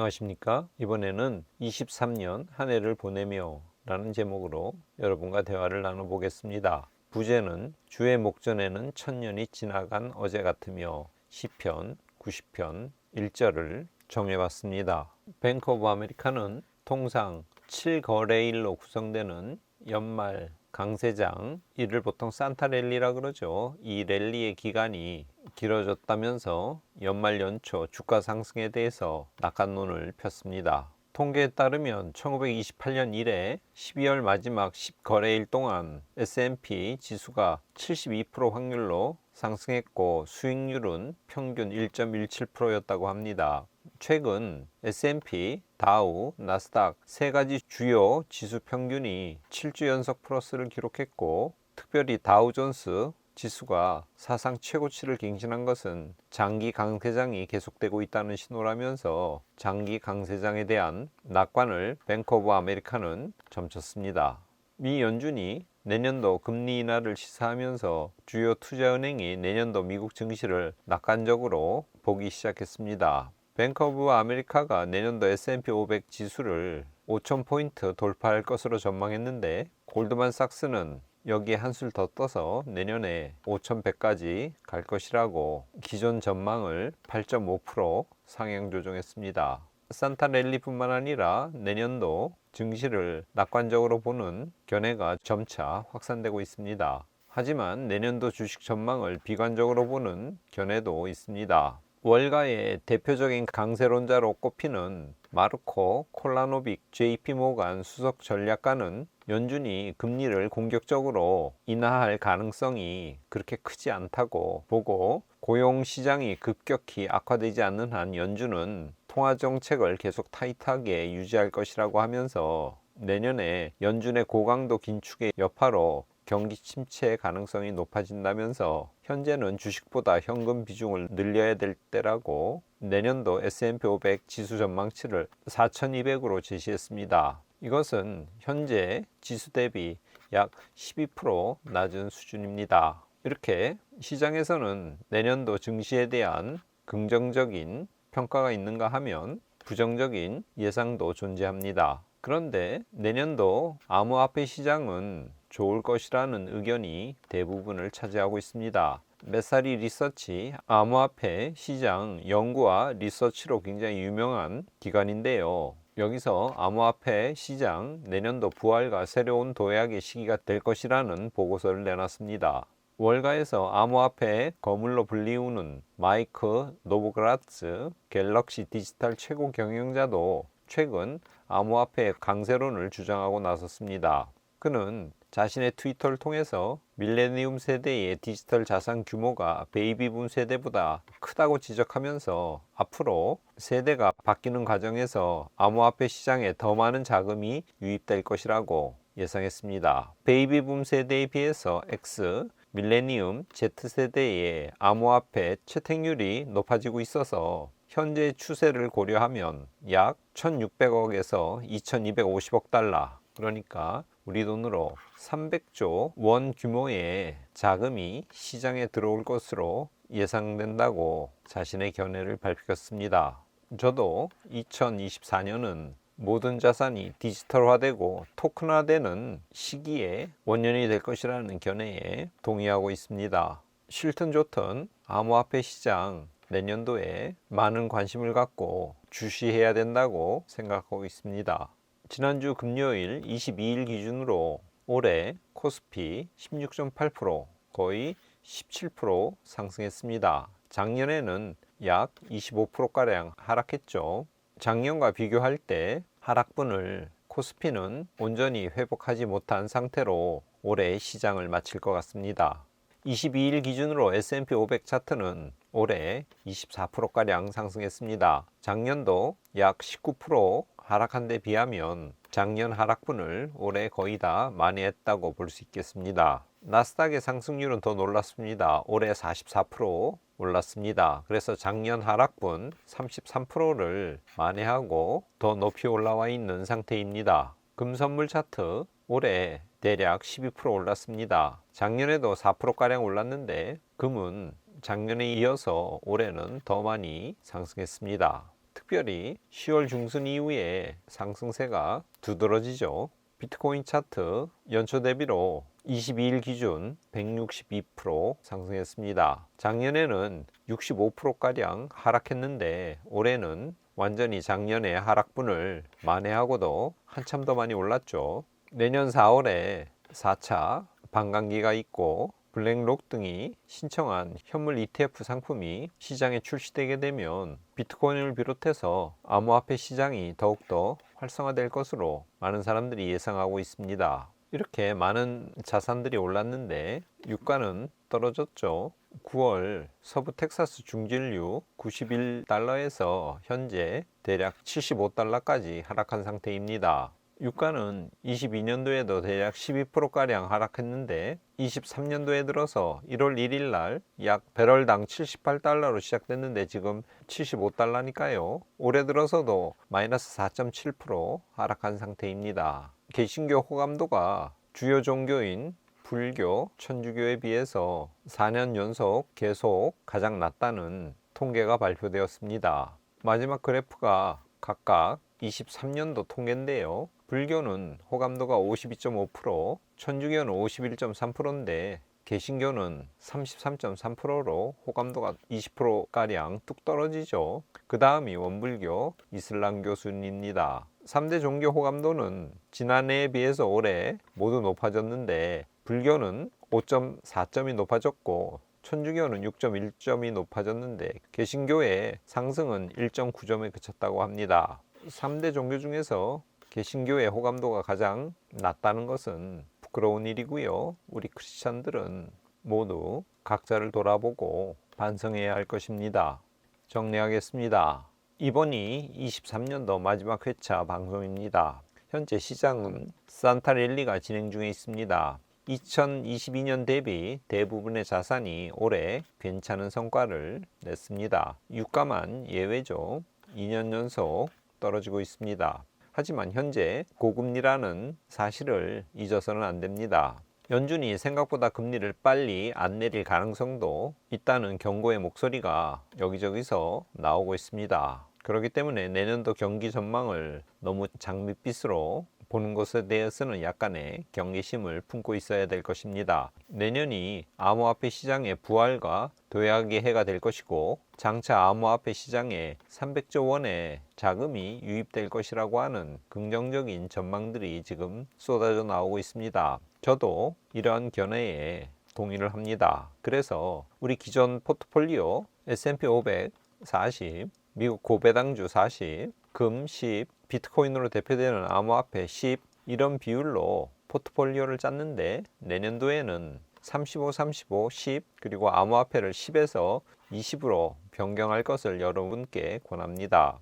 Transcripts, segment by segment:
안녕하십니까? 이번에는 23년 한 해를 보내며 라는 제목으로 여러분과 대화를 나눠보겠습니다. 부제는 주의 목전에는 천년이 지나간 어제 같으며 시편 90편 1절을 정해봤습니다. 뱅크 오브 아메리카는 통상 7거래일로 구성되는 연말 강세장, 이를 보통 산타 랠리라 그러죠. 이 랠리의 기간이 길어졌다면서 연말 연초 주가 상승에 대해서 낙관론을 폈습니다. 통계에 따르면 1928년 이래 12월 마지막 10거래일 동안 S&P 지수가 72% 확률로 상승했고 수익률은 평균 1.17%였다고 합니다. 최근 S&P, 다우, 나스닥 세 가지 주요 지수 평균이 7주 연속 플러스를 기록했고, 특별히 다우존스 지수가 사상 최고치를 갱신한 것은 장기 강세장이 계속되고 있다는 신호라면서 장기 강세장에 대한 낙관을 뱅크 오브 아메리카는 점쳤습니다. 미 연준이 내년도 금리 인하를 시사하면서 주요 투자은행이 내년도 미국 증시를 낙관적으로 보기 시작했습니다. 뱅크 오브 아메리카가 내년도 S&P 500 지수를 5,000포인트 돌파할 것으로 전망했는데, 골드만삭스는 여기에 한술 더 떠서 내년에 5,100까지 갈 것이라고 기존 전망을 8.5% 상향 조정했습니다. 산타 랠리뿐만 아니라 내년도 증시를 낙관적으로 보는 견해가 점차 확산되고 있습니다. 하지만 내년도 주식 전망을 비관적으로 보는 견해도 있습니다. 월가의 대표적인 강세론자로 꼽히는 마르코 콜라노빅 JP모간 수석 전략가는 연준이 금리를 공격적으로 인하할 가능성이 그렇게 크지 않다고 보고, 고용시장이 급격히 악화되지 않는 한 연준은 통화정책을 계속 타이트하게 유지할 것이라고 하면서 내년에 연준의 고강도 긴축의 여파로 경기 침체 가능성이 높아진다면서 현재는 주식보다 현금 비중을 늘려야 될 때라고 내년도 S&P 500 지수 전망치를 4,200으로 제시했습니다. 이것은 현재 지수 대비 약 12% 낮은 수준입니다. 이렇게 시장에서는 내년도 증시에 대한 긍정적인 평가가 있는가 하면 부정적인 예상도 존재합니다. 그런데 내년도 암호화폐 시장은 좋을 것이라는 의견이 대부분을 차지하고 있습니다. 메사리 리서치 암호화폐 시장 연구와 리서치로 굉장히 유명한 기관인데요. 여기서 암호화폐 시장 내년도 부활과 새로운 도약의 시기가 될 것이라는 보고서를 내놨습니다. 월가에서 암호화폐 거물로 불리우는 마이크 노보그라츠 갤럭시 디지털 최고 경영자도 최근 암호화폐 강세론을 주장하고 나섰습니다. 그는 자신의 트위터를 통해서 밀레니움 세대의 디지털 자산 규모가 베이비붐 세대보다 크다고 지적하면서 앞으로 세대가 바뀌는 과정에서 암호화폐 시장에 더 많은 자금이 유입될 것이라고 예상했습니다. 베이비붐 세대에 비해서 X, 밀레니움 Z세대의 암호화폐 채택률이 높아지고 있어서 현재 추세를 고려하면 약 1,600억에서 2,250억 달러, 그러니까 우리 돈으로 300조 원 규모의 자금이 시장에 들어올 것으로 예상된다고 자신의 견해를 밝혔습니다. 저도 2024년은 모든 자산이 디지털화되고 토큰화되는 시기에 원년이 될 것이라는 견해에 동의하고 있습니다. 싫든 좋든 암호화폐 시장 내년도에 많은 관심을 갖고 주시해야 된다고 생각하고 있습니다. 지난주 금요일 22일 기준으로 올해 코스피 16.8%, 거의 17% 상승했습니다. 작년에는 약 25%가량 하락했죠. 작년과 비교할 때 하락분을 코스피는 온전히 회복하지 못한 상태로 올해 시장을 마칠 것 같습니다. 22일 기준으로 S&P 500 차트는 올해 24%가량 상승했습니다. 작년도 약 19% 하락한 데 비하면 작년 하락분을 올해 거의 다 만회했다고 볼 수 있겠습니다. 나스닥의 상승률은 더 놀랐습니다. 올해 44% 올랐습니다. 그래서 작년 하락분 33%를 만회하고 더 높이 올라와 있는 상태입니다. 금선물 차트 올해 대략 12% 올랐습니다. 작년에도 4%가량 올랐는데 금은 작년에 이어서 올해는 더 많이 상승했습니다. 특별히 10월 중순 이후에 상승세가 두드러지죠. 비트코인 차트 연초 대비로 22일 기준 162% 상승했습니다. 작년에는 65%가량 하락했는데 올해는 완전히 작년의 하락분을 만회하고도 한참 더 많이 올랐죠. 내년 4월에 4차 반감기가 있고 블랙록 등이 신청한 현물 ETF 상품이 시장에 출시되게 되면 비트코인을 비롯해서 암호화폐 시장이 더욱더 활성화될 것으로 많은 사람들이 예상하고 있습니다. 이렇게 많은 자산들이 올랐는데 유가는 떨어졌죠. 9월 서부 텍사스 중진류 91달러에서 현재 대략 75달러까지 하락한 상태입니다. 유가는 22년도에도 대략 12%가량 하락했는데 23년도에 들어서 1월 1일 날 약 배럴당 78달러로 시작됐는데 지금 75달러니까요. 올해 들어서도 마이너스 4.7% 하락한 상태입니다. 개신교 호감도가 주요 종교인 불교, 천주교에 비해서 4년 연속 계속 가장 낮다는 통계가 발표되었습니다. 마지막 그래프가 각각 23년도 통계인데요. 불교는 호감도가 52.5%, 천주교는 51.3%인데 개신교는 33.3%로 호감도가 20%가량 뚝 떨어지죠. 그 다음이 원불교, 이슬람교 순입니다. 3대 종교 호감도는 지난해에 비해서 올해 모두 높아졌는데 불교는 5.4점이 높아졌고 천주교는 6.1점이 높아졌는데 개신교의 상승은 1.9점에 그쳤다고 합니다. 3대 종교 중에서 개신교의 호감도가 가장 낮다는 것은 부끄러운 일이고요. 우리 크리스찬들은 모두 각자를 돌아보고 반성해야 할 것입니다. 정리하겠습니다. 이번이 23년도 마지막 회차 방송입니다. 현재 시장은 산타 랠리가 진행 중에 있습니다. 2022년 대비 대부분의 자산이 올해 괜찮은 성과를 냈습니다. 유가만 예외죠. 2년 연속 떨어지고 있습니다. 하지만 현재 고금리라는 사실을 잊어서는 안 됩니다. 연준이 생각보다 금리를 빨리 안 내릴 가능성도 있다는 경고의 목소리가 여기저기서 나오고 있습니다. 그렇기 때문에 내년도 경기 전망을 너무 장밋빛으로 보는 것에 대해서는 약간의 경계심을 품고 있어야 될 것입니다. 내년이 암호화폐 시장의 부활과 도약의 해가 될 것이고 장차 암호화폐 시장에 300조 원의 자금이 유입될 것이라고 하는 긍정적인 전망들이 지금 쏟아져 나오고 있습니다. 저도 이러한 견해에 동의를 합니다. 그래서 우리 기존 포트폴리오 S&P 500 40, 미국 고배당주 40, 금 10, 비트코인으로 대표되는 암호화폐 10 이런 비율로 포트폴리오를 짰는데 내년도에는 35, 35, 10 그리고 암호화폐를 10에서 20으로 변경할 것을 여러분께 권합니다.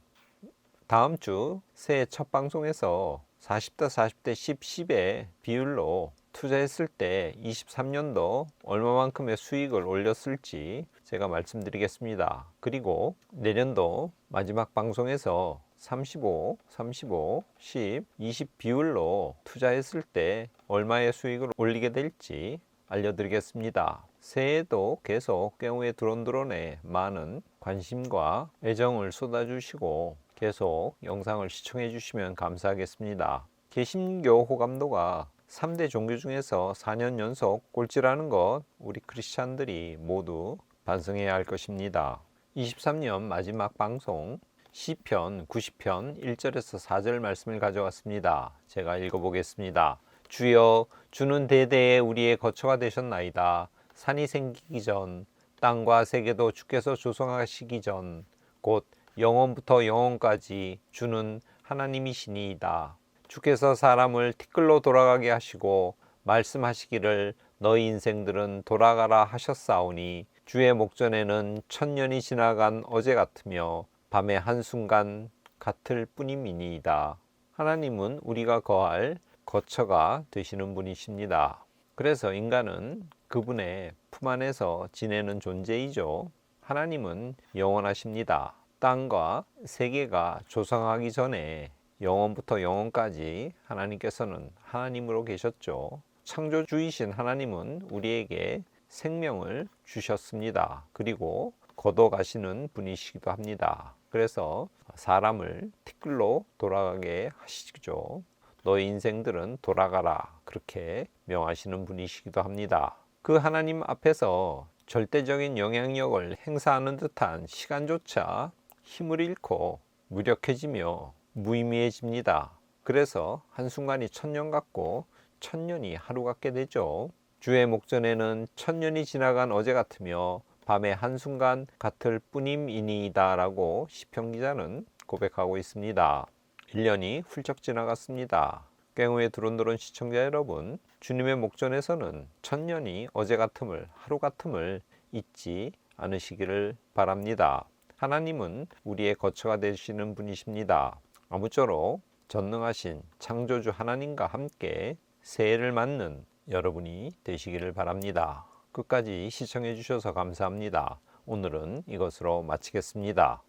다음 주 새해 첫 방송에서 40대 40대 10, 10의 비율로 투자했을 때 23년도 얼마만큼의 수익을 올렸을지 제가 말씀드리겠습니다. 그리고 내년도 마지막 방송에서 35, 35, 10, 20 비율로 투자했을 때 얼마의 수익을 올리게 될지 알려드리겠습니다. 새해에도 계속 경우에 드론드론에 많은 관심과 애정을 쏟아주시고 계속 영상을 시청해 주시면 감사하겠습니다. 개신교 호감도가 3대 종교 중에서 4년 연속 꼴찌라는 것 우리 크리스찬들이 모두 반성해야 할 것입니다. 23년 마지막 방송 시편 90편 1절에서 4절 말씀을 가져왔습니다. 제가 읽어보겠습니다. 주여 주는 대대에 우리의 거처가 되셨나이다. 산이 생기기 전 땅과 세계도 주께서 조성하시기 전 곧 영원부터 영원까지 주는 하나님이시니이다. 주께서 사람을 티끌로 돌아가게 하시고 말씀하시기를 너희 인생들은 돌아가라 하셨사오니 주의 목전에는 천년이 지나간 어제 같으며 밤의 한순간 같을 뿐임이니이다. 하나님은 우리가 거할 거처가 되시는 분이십니다. 그래서 인간은 그분의 품 안에서 지내는 존재이죠. 하나님은 영원하십니다. 땅과 세계가 조성하기 전에 영원부터 영원까지 하나님께서는 하나님으로 계셨죠. 창조주이신 하나님은 우리에게 생명을 주셨습니다. 그리고 걷어가시는 분이시기도 합니다. 그래서 사람을 티끌로 돌아가게 하시죠. 너의 인생들은 돌아가라, 그렇게 명하시는 분이시기도 합니다. 그 하나님 앞에서 절대적인 영향력을 행사하는 듯한 시간조차 힘을 잃고 무력해지며 무의미해집니다. 그래서 한순간이 천년 같고 천년이 하루 같게 되죠. 주의 목전에는 천년이 지나간 어제 같으며 밤의 한순간 같을 뿐임이니이다 라고 시편 기자는 고백하고 있습니다. 1년이 훌쩍 지나갔습니다. 꽹우의 드론드론 시청자 여러분, 주님의 목전에서는 천년이 어제 같음을, 하루 같음을 잊지 않으시기를 바랍니다. 하나님은 우리의 거처가 되시는 분이십니다. 아무쪼록 전능하신 창조주 하나님과 함께 새해를 맞는 여러분이 되시기를 바랍니다. 끝까지 시청해 주셔서 감사합니다. 오늘은 이것으로 마치겠습니다.